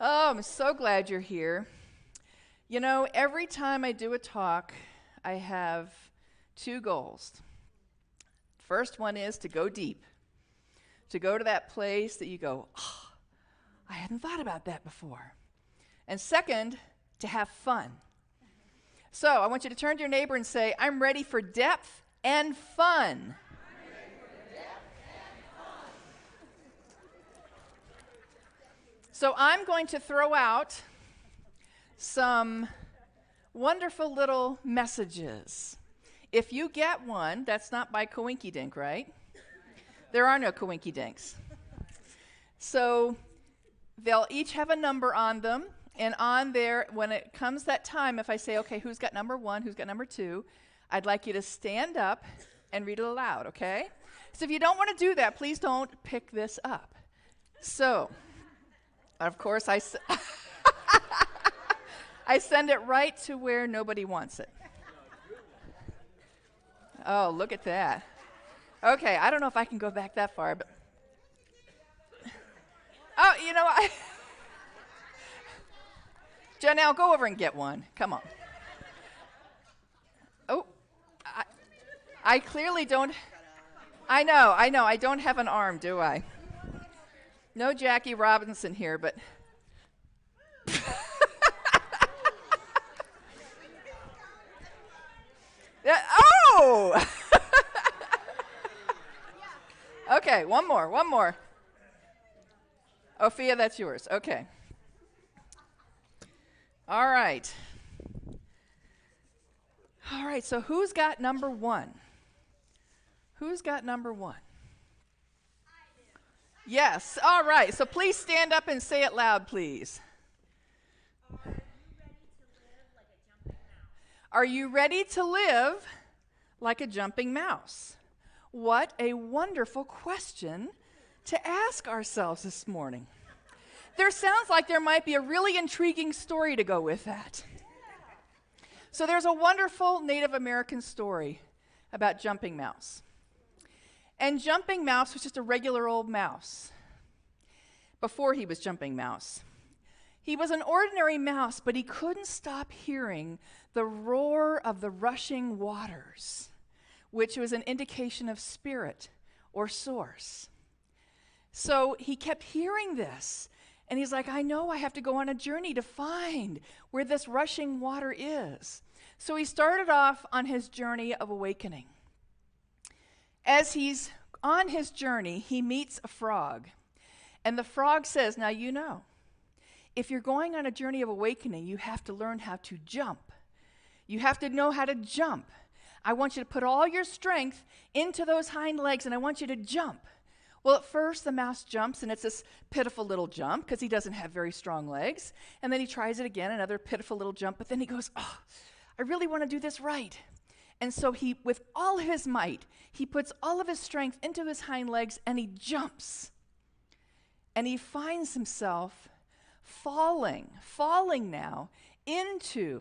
Oh, I'm so glad you're here. You know, every time I do a talk, I have two goals. First one is to go deep, to go to that place that you go, oh, I hadn't thought about that before. And second, to have fun. So I want you to turn to your neighbor and say, I'm ready for depth and fun. So I'm going to throw out some wonderful little messages. If you get one, that's not by coinky dink, right? There are no coinky dinks. So they'll each have a number on them, and on there, when it comes that time, if I say, okay, who's got number one, who's got number two, I'd like you to stand up and read it aloud, okay? So if you don't want to do that, please don't pick this up. So, of course, I send it right to where nobody wants it. Oh, look at that. Okay, I don't know if I can go back that far, but... Oh, you know, Janelle, go over and get one. Come on. Oh, I clearly don't... I know, I don't have an arm, do I? No Jackie Robinson here, but... Oh! Okay, one more. Ophia, that's yours. Okay. All right, so who's got number one? Who's got number one? Yes, all right. So please stand up and say it loud, please. Are you ready to live like a jumping mouse? What a wonderful question to ask ourselves this morning. There sounds like there might be a really intriguing story to go with that. So there's a wonderful Native American story about Jumping Mouse. And Jumping Mouse was just a regular old mouse before he was Jumping Mouse. He was an ordinary mouse, but he couldn't stop hearing the roar of the rushing waters, which was an indication of spirit or source. So he kept hearing this, and he's like, I know I have to go on a journey to find where this rushing water is. So he started off on his journey of awakening. As he's on his journey, he meets a frog. And the frog says, now you know, if you're going on a journey of awakening, you have to learn how to jump. You have to know how to jump. I want you to put all your strength into those hind legs, and I want you to jump. Well, at first, the mouse jumps, and it's this pitiful little jump because he doesn't have very strong legs. And then he tries it again, another pitiful little jump, but then he goes, oh, I really want to do this right. And so he, with all his might, he puts all of his strength into his hind legs, and he jumps. And he finds himself falling now into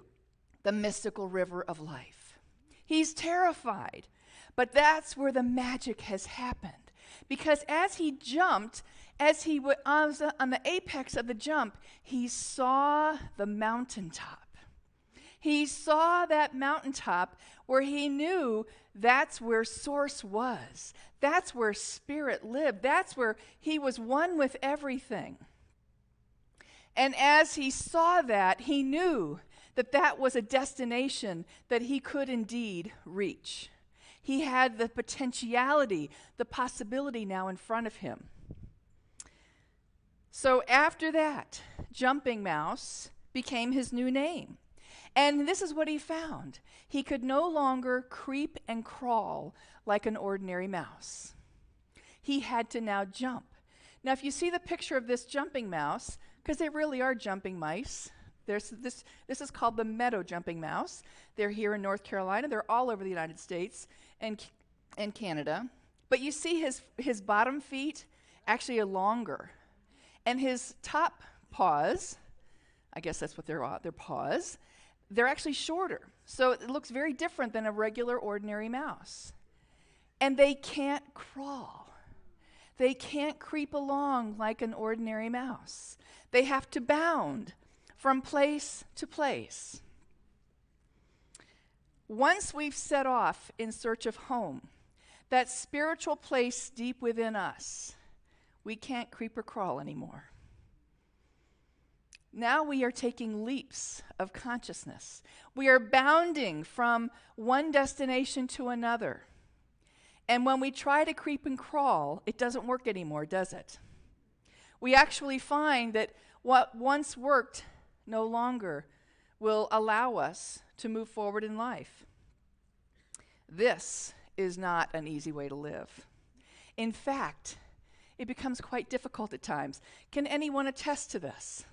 the mystical river of life. He's terrified, but that's where the magic has happened. Because as he jumped, as he was on the apex of the jump, he saw the mountaintop. He saw that mountaintop where he knew that's where Source was. That's where Spirit lived. That's where he was one with everything. And as he saw that, he knew that that was a destination that he could indeed reach. He had the potentiality, the possibility now in front of him. So after that, Jumping Mouse became his new name. And this is what he found. He could no longer creep and crawl like an ordinary mouse. He had to now jump. Now, if you see the picture of this jumping mouse, because they really are jumping mice, this is called the meadow jumping mouse. They're here in North Carolina. They're all over the United States and Canada. But you see his bottom feet actually are longer. And his top paws, I guess that's what they're paws, they're actually shorter. So it looks very different than a regular ordinary mouse. And they can't crawl. they can't creep along like an ordinary mouse. They have to bound from place to place. Once we've set off in search of home, that spiritual place deep within us, we can't creep or crawl anymore. Now we are taking leaps of consciousness. We are bounding from one destination to another. And when we try to creep and crawl, it doesn't work anymore, does it? We actually find that what once worked no longer will allow us to move forward in life. This is not an easy way to live. In fact, it becomes quite difficult at times. Can anyone attest to this?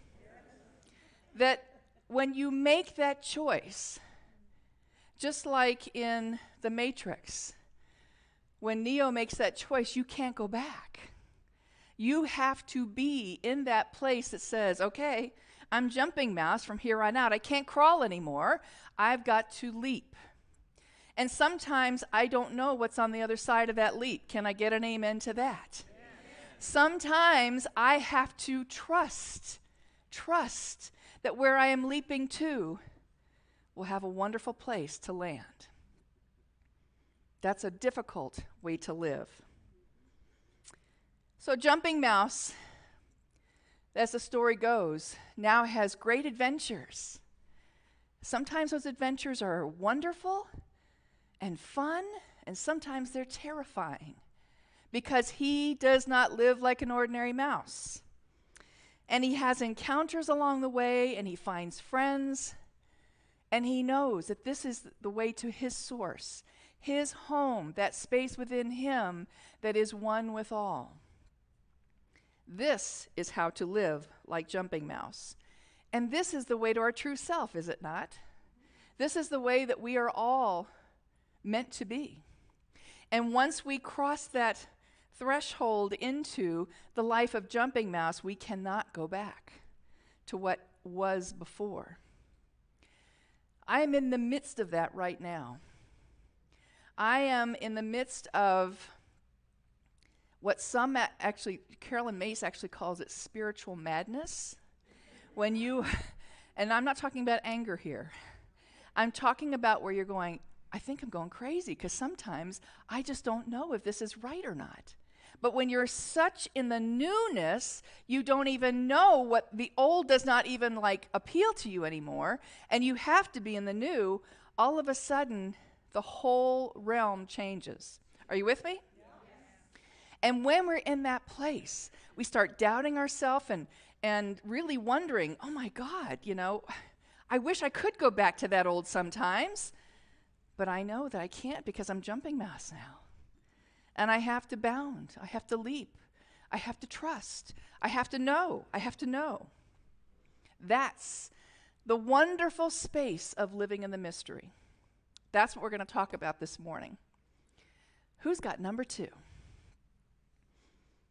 That when you make that choice, just like in The Matrix, when Neo makes that choice, you can't go back. You have to be in that place that says, okay, I'm jumping mouse from here on out. I can't crawl anymore. I've got to leap. And sometimes I don't know what's on the other side of that leap. Can I get an amen to that? Yeah. Sometimes I have to trust that where I am leaping to will have a wonderful place to land. That's a difficult way to live. So Jumping Mouse, as the story goes, now has great adventures. Sometimes those adventures are wonderful and fun, and sometimes they're terrifying because he does not live like an ordinary mouse. And he has encounters along the way, and he finds friends, and he knows that this is the way to his source, his home, that space within him that is one with all. This is how to live like Jumping Mouse. And this is the way to our true self, is it not? This is the way that we are all meant to be. And once we cross that threshold into the life of Jumping Mouse, we cannot go back to what was before. I am in the midst of that right now. I am in the midst of what some actually, Carolyn Mace actually calls it spiritual madness. When you, and I'm not talking about anger here. I'm talking about where you're going, I think I'm going crazy, because sometimes I just don't know if this is right or not. But when you're such in the newness, you don't even know what the old does not even appeal to you anymore, and you have to be in the new. All of a sudden, the whole realm changes. Are you with me? Yeah. And when we're in that place, we start doubting ourselves and really wondering, oh my God, I wish I could go back to that old sometimes, but I know that I can't because I'm Jumping Mouse now. And I have to bound. I have to leap. I have to trust. I have to know. I have to know. That's the wonderful space of living in the mystery. That's what we're going to talk about this morning. Who's got number 2?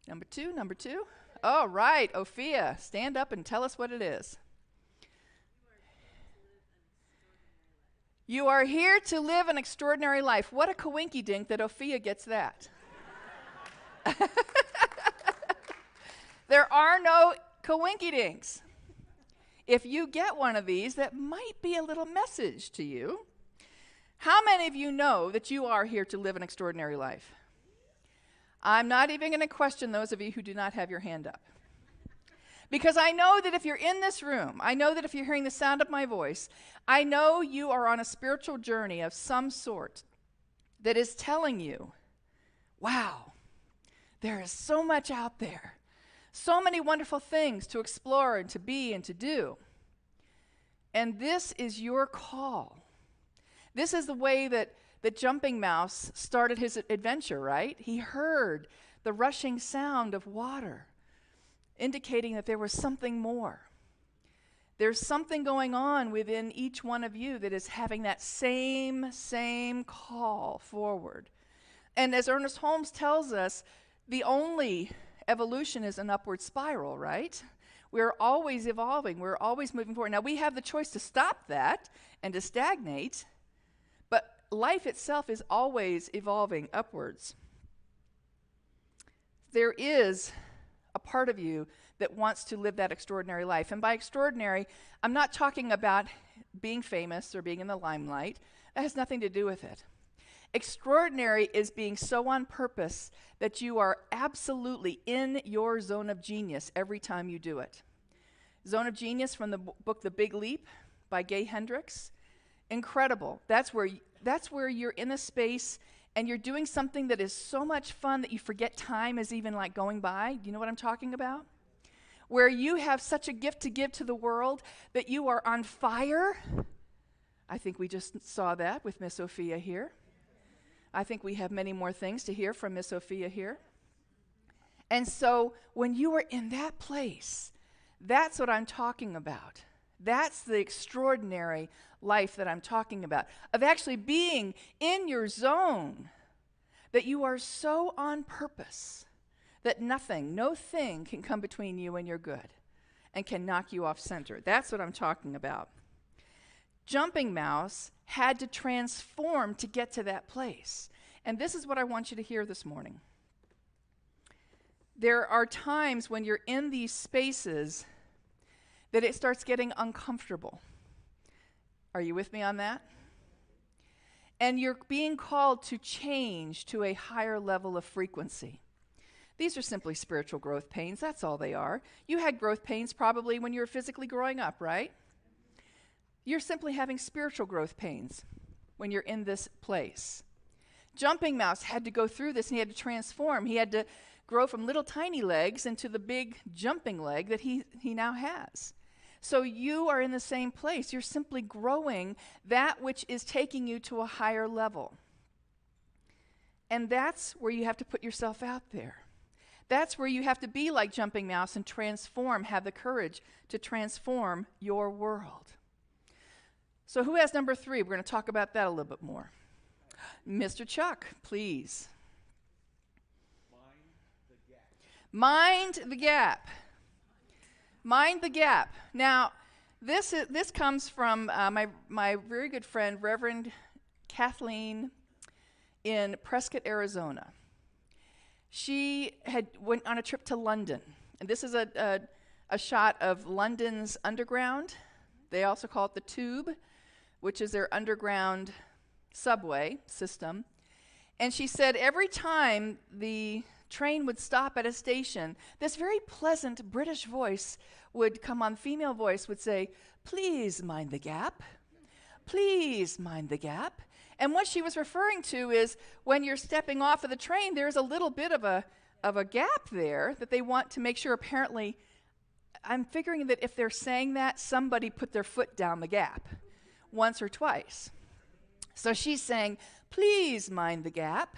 Number two? All right, Ophia, stand up and tell us what it is. You are here to live an extraordinary life. What a coinky-dink that Ophia gets that. There are no coinky-dinks. If you get one of these, that might be a little message to you. How many of you know that you are here to live an extraordinary life? I'm not even going to question those of you who do not have your hand up. Because I know that if you're in this room, I know that if you're hearing the sound of my voice, I know you are on a spiritual journey of some sort that is telling you, wow, there is so much out there, so many wonderful things to explore and to be and to do. And this is your call. This is the way that the Jumping Mouse started his adventure, right? He heard the rushing sound of water, indicating that there was something more. There's something going on within each one of you that is having that same call forward. And as Ernest Holmes tells us, the only evolution is an upward spiral, right? We're always evolving. We're always moving forward. Now, we have the choice to stop that and to stagnate, but life itself is always evolving upwards. there is a part of you that wants to live that extraordinary life. And by extraordinary, I'm not talking about being famous or being in the limelight. That has nothing to do with it. Extraordinary is being so on purpose that you are absolutely in your zone of genius every time you do it. Zone of Genius from the book The Big Leap by Gay Hendricks. Incredible. That's where you're in a space and you're doing something that is so much fun that you forget time is even like going by. Do you know what I'm talking about? Where you have such a gift to give to the world that you are on fire. I think we just saw that with Miss Sophia here. I think we have many more things to hear from Miss Sophia here. And so when you are in that place, that's what I'm talking about. That's the extraordinary life that I'm talking about, of actually being in your zone, that you are so on purpose that nothing, no thing can come between you and your good and can knock you off center. That's what I'm talking about. Jumping Mouse had to transform to get to that place. And this is what I want you to hear this morning. There are times when you're in these spaces that it starts getting uncomfortable. Are you with me on that? And you're being called to change to a higher level of frequency. These are simply spiritual growth pains. That's all they are. You had growth pains probably when you were physically growing up, right? You're simply having spiritual growth pains when you're in this place. Jumping Mouse had to go through this, and he had to transform. He had to grow from little tiny legs into the big jumping leg that he now has. So you are in the same place. You're simply growing that which is taking you to a higher level. And that's where you have to put yourself out there. That's where you have to be like Jumping Mouse and transform, have the courage to transform your world. So who has number 3? We're going to talk about that a little bit more. Mr. Chuck, please. Mind the gap. Mind the gap. Now, this comes from my very good friend, Reverend Kathleen in Prescott, Arizona. She went on a trip to London, and this is a shot of London's underground. They also call it the Tube, which is their underground subway system. And she said every time the train would stop at a station, this very pleasant British voice would come on, female voice would say, "Please mind the gap. Please mind the gap." And what she was referring to is when you're stepping off of the train, there's a little bit of a gap there that they want to make sure. Apparently, I'm figuring that if they're saying that, somebody put their foot down the gap once or twice. So she's saying, "Please mind the gap."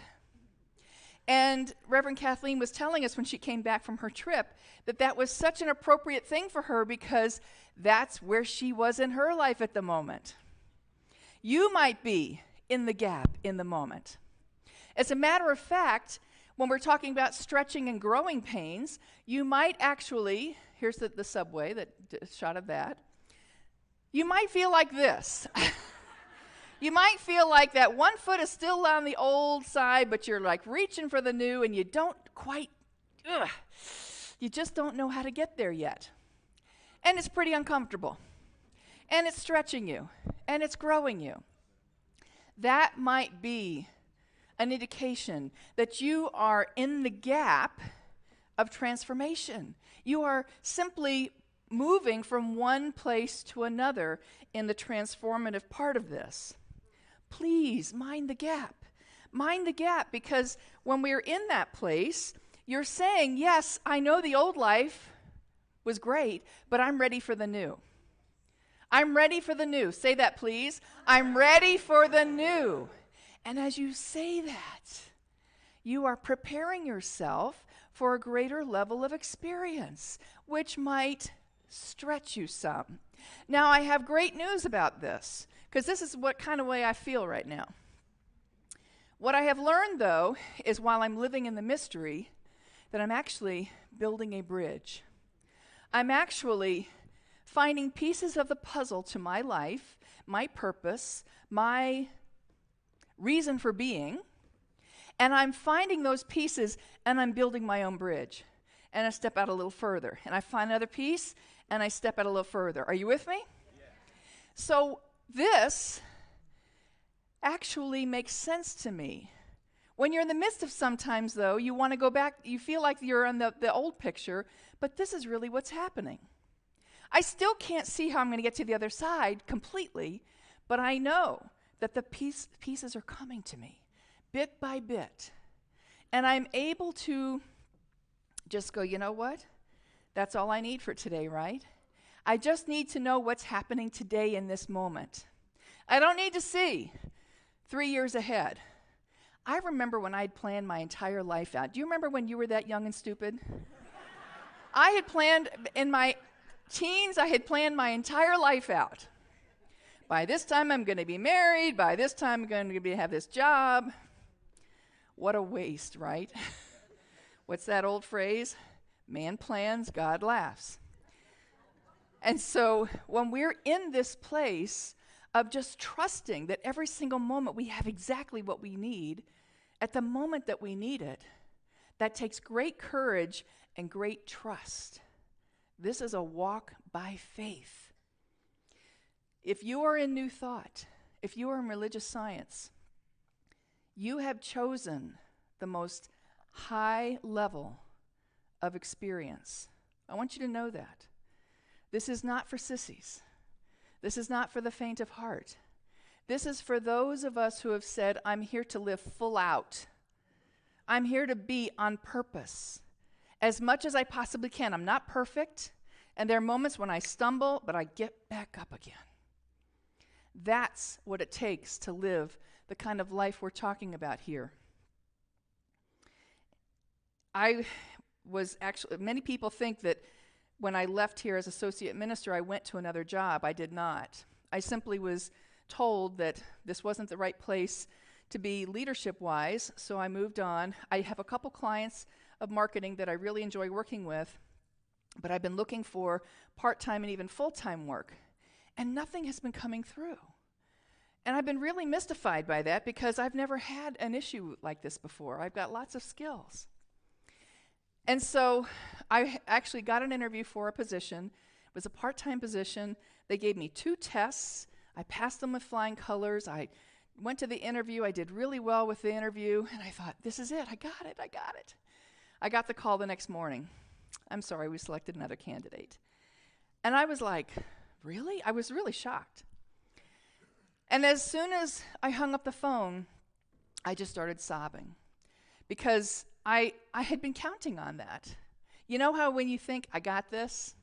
And Reverend Kathleen was telling us when she came back from her trip that that was such an appropriate thing for her because that's where she was in her life at the moment. You might be in the gap in the moment. As a matter of fact, when we're talking about stretching and growing pains, you might actually, here's the subway, shot of that. You might feel like this. You might feel like that one foot is still on the old side, but you're like reaching for the new and you don't quite, you just don't know how to get there yet. And it's pretty uncomfortable. And it's stretching you. And it's growing you. That might be an indication that you are in the gap of transformation. You are simply moving from one place to another in the transformative part of this. Please mind the gap. Mind the gap, because when we're in that place, you're saying, yes, I know the old life was great, but I'm ready for the new. I'm ready for the new. Say that, please. I'm ready for the new. And as you say that, you are preparing yourself for a greater level of experience, which might stretch you some. Now, I have great news about this, because this is what kind of way I feel right now. What I have learned, though, is while I'm living in the mystery, that I'm actually building a bridge. I'm actually finding pieces of the puzzle to my life, my purpose, my reason for being, And I'm finding those pieces, and I'm building my own bridge. And I step out a little further, and I find another piece, and I step out a little further. Are you with me? Yeah. So this actually makes sense to me. When you're in the midst of sometimes, though, you want to go back, you feel like you're in the old picture, but this is really what's happening. I still can't see how I'm going to get to the other side completely, but I know that the pieces are coming to me bit by bit. And I'm able to just go, you know what? That's all I need for today, right? I just need to know what's happening today in this moment. I don't need to see 3 years ahead. I remember when I'd planned my entire life out. Do you remember when you were that young and stupid? I had planned, in my teens, I had planned my entire life out. By this time, I'm going to be married. By this time, I'm going to have this job. What a waste, right? What's that old phrase? Man plans, God laughs. And so when we're in this place of just trusting that every single moment we have exactly what we need, at the moment that we need it, that takes great courage and great trust. This is a walk by faith. If you are in New Thought, if you are in religious science, you have chosen the most high level of experience. I want you to know that. This is not for sissies. This is not for the faint of heart. This is for those of us who have said, I'm here to live full out. I'm here to be on purpose as much as I possibly can. I'm not perfect, and there are moments when I stumble, but I get back up again. That's what it takes to live the kind of life we're talking about here. Many people think that when I left here as associate minister, I went to another job. I did not. I simply was told that this wasn't the right place to be leadership-wise, so I moved on. I have a couple clients of marketing that I really enjoy working with, but I've been looking for part-time and even full-time work, and nothing has been coming through. And I've been really mystified by that because I've never had an issue like this before. I've got lots of skills. And so I actually got an interview for a position. It was a part-time position. They gave me 2 tests. I passed them with flying colors. I went to the interview. I did really well with the interview. And I thought, this is it. I got it. I got the call the next morning. I'm sorry, we selected another candidate. And I was like, really? I was really shocked. And as soon as I hung up the phone, I just started sobbing because I had been counting on that. You know how when you think, I got this,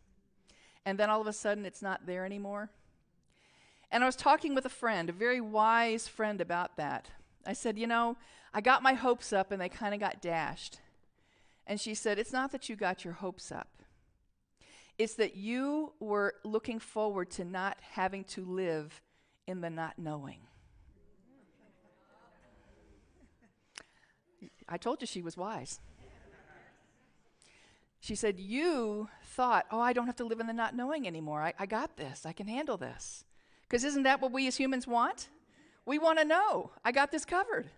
and then all of a sudden it's not there anymore? And I was talking with a friend, a very wise friend, about that. I said, I got my hopes up and they kind of got dashed. And she said, it's not that you got your hopes up. It's that you were looking forward to not having to live in the not knowing. I told you she was wise. She said, you thought, I don't have to live in the not knowing anymore. I got this. I can handle this. Because isn't that what we as humans want? We want to know. I got this covered.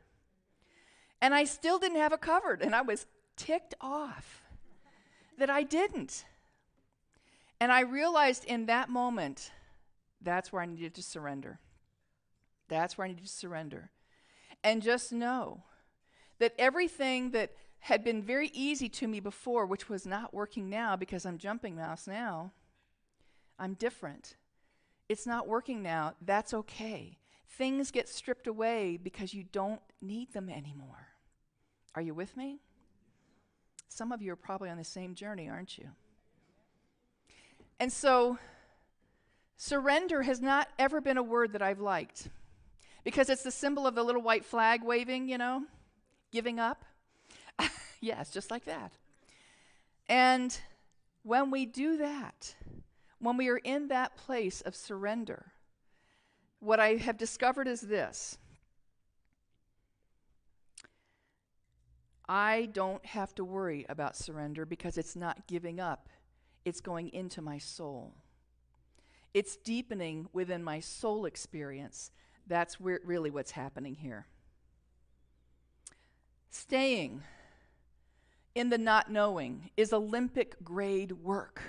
And I still didn't have it covered. And I was ticked off that I didn't. And I realized in that moment, that's where I needed to surrender. That's where I needed to surrender. And just know that everything that had been very easy to me before, which was not working now because I'm jumping mouse now, I'm different. It's not working now. That's okay. Things get stripped away because you don't need them anymore. Are you with me? Some of you are probably on the same journey, aren't you? And so, surrender has not ever been a word that I've liked because it's the symbol of the little white flag waving, giving up. Yes, just like that. And when we do that, when we are in that place of surrender, what I have discovered is this. I don't have to worry about surrender because it's not giving up. It's going into my soul. It's deepening within my soul experience. That's really what's happening here. Staying in the not knowing is Olympic grade work.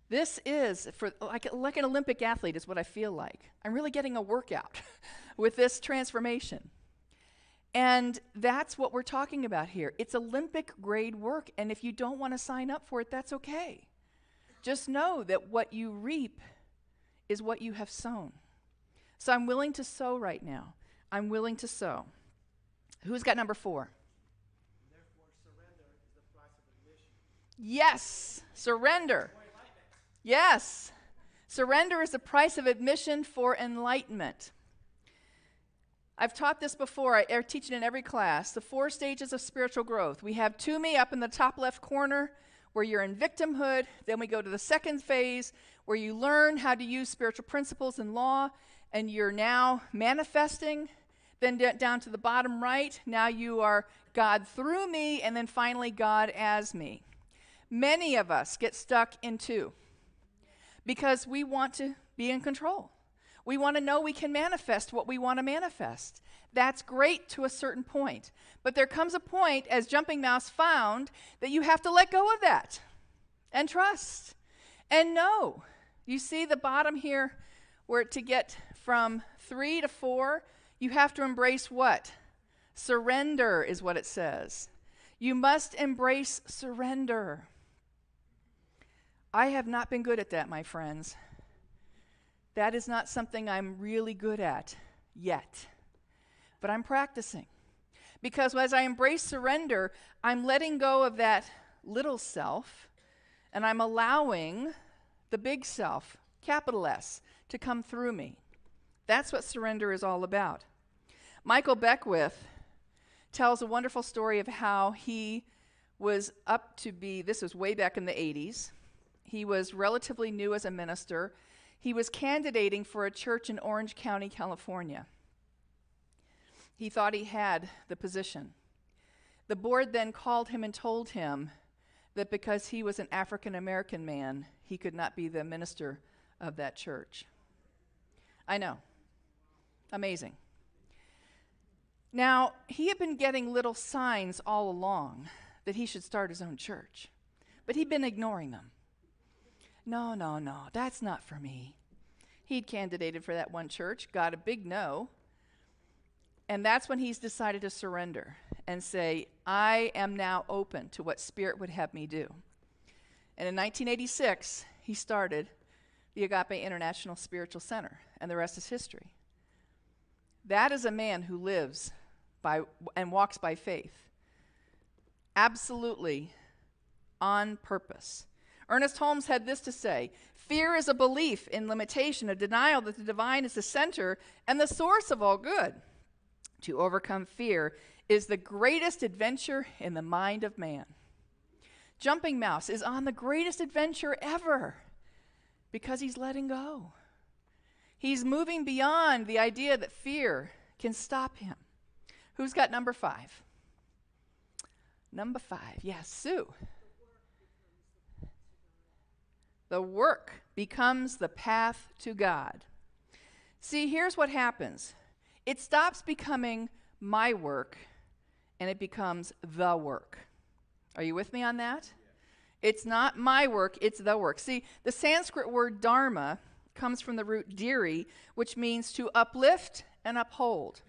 This is, for like an Olympic athlete is what I feel like. I'm really getting a workout with this transformation. And that's what we're talking about here. It's Olympic grade work, and if you don't want to sign up for it, that's okay. Just know that what you reap is what you have sown. So I'm willing to sow right now. I'm willing to sow. Who's got number 4? Therefore, surrender is the price of admission. Yes, surrender. Yes, surrender is the price of admission for enlightenment. I've taught this before. I teach it in every class. The 4 stages of spiritual growth. We have to me up in the top left corner where you're in victimhood. Then we go to the second phase where you learn how to use spiritual principles and law, and you're now manifesting. Then down to the bottom right, now you are God through me, and then finally God as me. Many of us get stuck in 2 because we want to be in control. We want to know we can manifest what we want to manifest. That's great to a certain point. But there comes a point, as Jumping Mouse found, that you have to let go of that and trust and know. You see the bottom here where to get from 3 to 4, you have to embrace what? Surrender is what it says. You must embrace surrender. I have not been good at that, my friends. That is not something I'm really good at yet. But I'm practicing. Because as I embrace surrender, I'm letting go of that little self, and I'm allowing the big self, capital S, to come through me. That's what surrender is all about. Michael Beckwith tells a wonderful story of how he was up to be, this was way back in the 80s. He was relatively new as a minister. He was candidating for a church in Orange County, California. He thought he had the position. The board then called him and told him that because he was an African American man, he could not be the minister of that church. I know. Amazing. Now, he had been getting little signs all along that he should start his own church, but he'd been ignoring them. No, that's not for me. He'd candidated for that one church, got a big no, and that's when he's decided to surrender and say, I am now open to what Spirit would have me do. And in 1986, he started the Agape International Spiritual Center, and the rest is history. That is a man who lives by and walks by faith, absolutely on purpose. Ernest Holmes had this to say: fear is a belief in limitation, a denial that the divine is the center and the source of all good. To overcome fear is the greatest adventure in the mind of man. Jumping Mouse is on the greatest adventure ever because he's letting go. He's moving beyond the idea that fear can stop him. Who's got number 5? Number 5, yes, Sue. The work becomes the path to God. See, here's what happens. It stops becoming my work, and it becomes the work. Are you with me on that? Yeah. It's not my work, it's the work. See, the Sanskrit word dharma comes from the root dhiri, which means to uplift and uphold.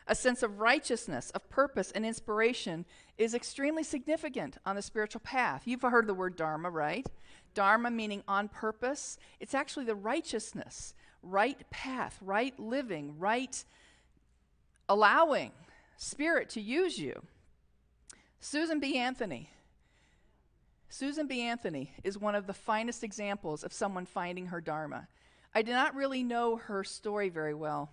A sense of righteousness, of purpose, and inspiration is extremely significant on the spiritual path. You've heard the word dharma, right? Dharma meaning on purpose. It's actually the righteousness, right path, right living, right allowing Spirit to use you. Susan B. Anthony. Susan B. Anthony is one of the finest examples of someone finding her dharma. I did not really know her story very well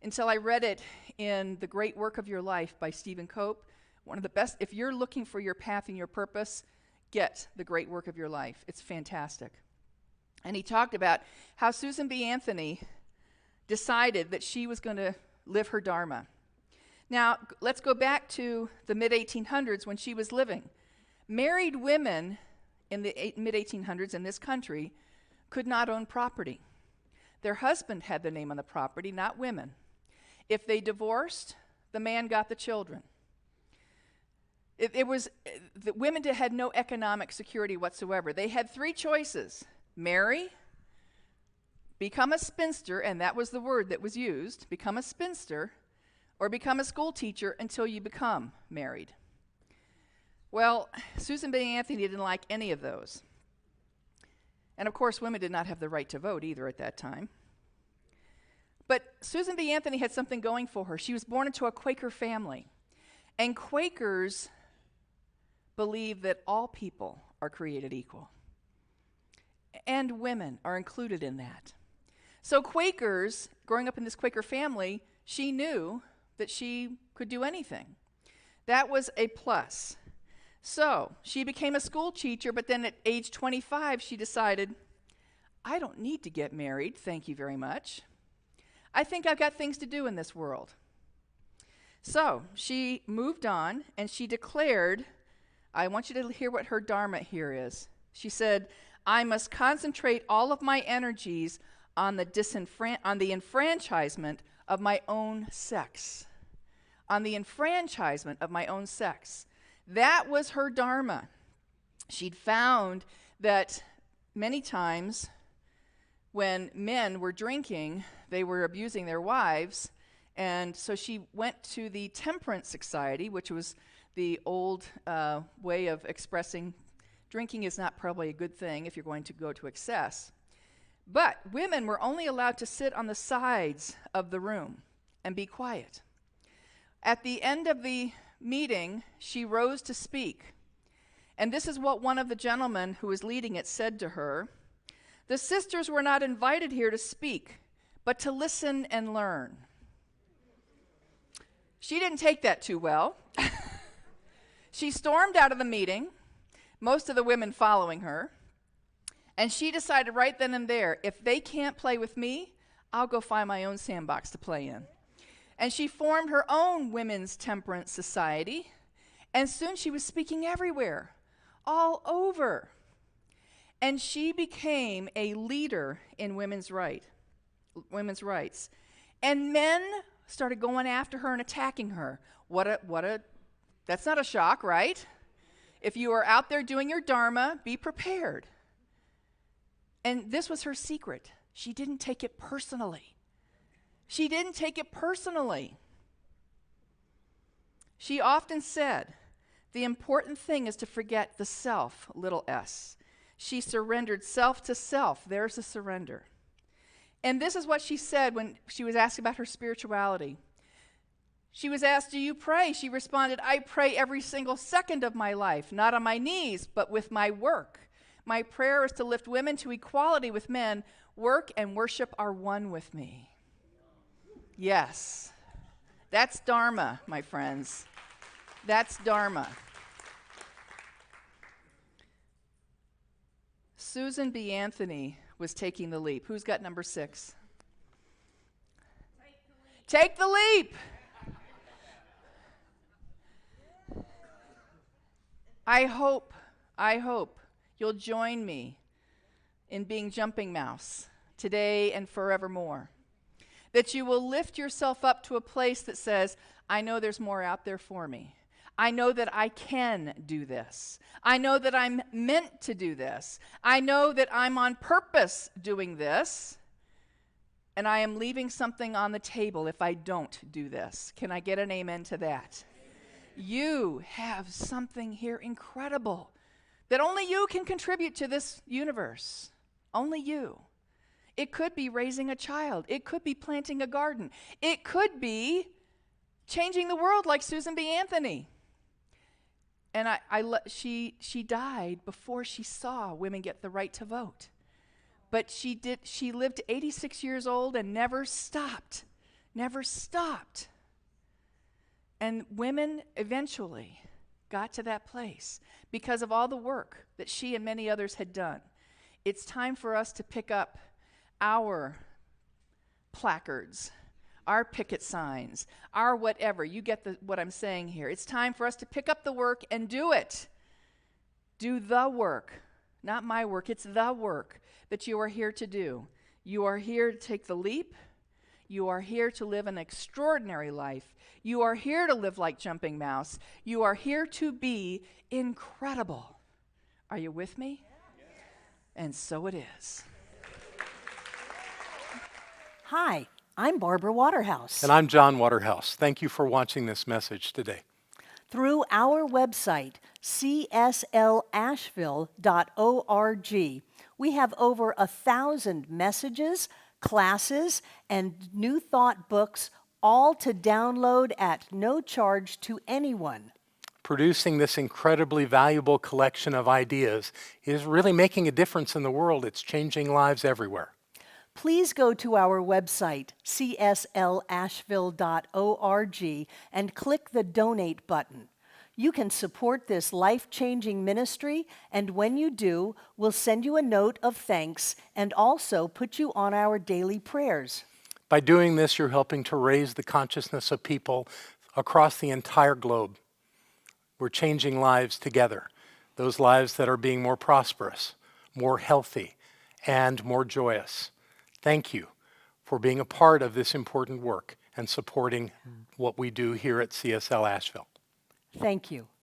until I read it in The Great Work of Your Life by Stephen Cope. One of the best, if you're looking for your path and your purpose, get The Great Work of Your Life. It's fantastic. And he talked about how Susan B. Anthony decided that she was going to live her dharma. Now, let's go back to the mid-1800s when she was living. Married women in the mid-1800s in this country could not own property. Their husband had their name on the property, not women. If they divorced, the man got the children. The women had no economic security whatsoever. They had three choices: marry, become a spinster, and that was the word that was used, become a spinster, or become a school teacher until you become married. Well, Susan B. Anthony didn't like any of those. And of course, women did not have the right to vote either at that time. But Susan B. Anthony had something going for her. She was born into a Quaker family. And Quakers believe that all people are created equal. And women are included in that. So Quakers, growing up in this Quaker family, she knew that she could do anything. That was a plus. So she became a school teacher, but then at age 25, she decided, I don't need to get married, thank you very much. I think I've got things to do in this world. So she moved on, and she declared, I want you to hear what her dharma here is. She said, I must concentrate all of my energies on the enfranchisement of my own sex. On the enfranchisement of my own sex. That was her dharma. She'd found that many times when men were drinking, they were abusing their wives, and so she went to the Temperance Society, which was the old way of expressing drinking is not probably a good thing if you're going to go to excess. But women were only allowed to sit on the sides of the room and be quiet. At the end of the meeting, she rose to speak. And this is what one of the gentlemen who was leading it said to her. The sisters were not invited here to speak, but to listen and learn. She didn't take that too well. She stormed out of the meeting, most of the women following her, and she decided right then and there, if they can't play with me, I'll go find my own sandbox to play in. And she formed her own women's temperance society, and soon she was speaking everywhere, all over. And she became a leader in women's rights. And men started going after her and attacking her. That's not a shock, right? If you are out there doing your dharma, be prepared. And this was her secret. She didn't take it personally. She didn't take it personally. She often said, the important thing is to forget the self, little s. She surrendered self to self. There's a surrender. And this is what she said when she was asked about her spirituality. She was asked, do you pray? She responded, I pray every single second of my life, not on my knees, but with my work. My prayer is to lift women to equality with men. Work and worship are one with me. Yes, that's dharma, my friends. That's dharma. Susan B. Anthony was taking the leap. Who's got number 6? Take the leap. I hope you'll join me in being jumping mouse today and forevermore. That you will lift yourself up to a place that says, I know there's more out there for me. I know that I can do this. I know that I'm meant to do this. I know that I'm on purpose doing this. And I am leaving something on the table if I don't do this. Can I get an amen to that? You have something here incredible that only you can contribute to this universe. Only you. It could be raising a child. It could be planting a garden. It could be changing the world like Susan B. Anthony. And she died before she saw women get the right to vote. But she lived 86 years old and never stopped. Never stopped. And women eventually got to that place because of all the work that she and many others had done. It's time for us to pick up our placards, our picket signs, our whatever. You get what I'm saying here. It's time for us to pick up the work and do it. Do the work. Not my work. It's the work that you are here to do. You are here to take the leap. You are here to live an extraordinary life. You are here to live like Jumping Mouse. You are here to be incredible. Are you with me? And so it is. Hi, I'm Barbara Waterhouse. And I'm John Waterhouse. Thank you for watching this message today. Through our website, cslasheville.org, we have over 1,000 messages, classes, and New Thought books, all to download at no charge to anyone. Producing this incredibly valuable collection of ideas is really making a difference in the world. It's changing lives everywhere. Please go to our website, cslasheville.org, and click the Donate button. You can support this life-changing ministry, and when you do, we'll send you a note of thanks and also put you on our daily prayers. By doing this, you're helping to raise the consciousness of people across the entire globe. We're changing lives together, those lives that are being more prosperous, more healthy, and more joyous. Thank you for being a part of this important work and supporting what we do here at CSL Asheville. Thank you.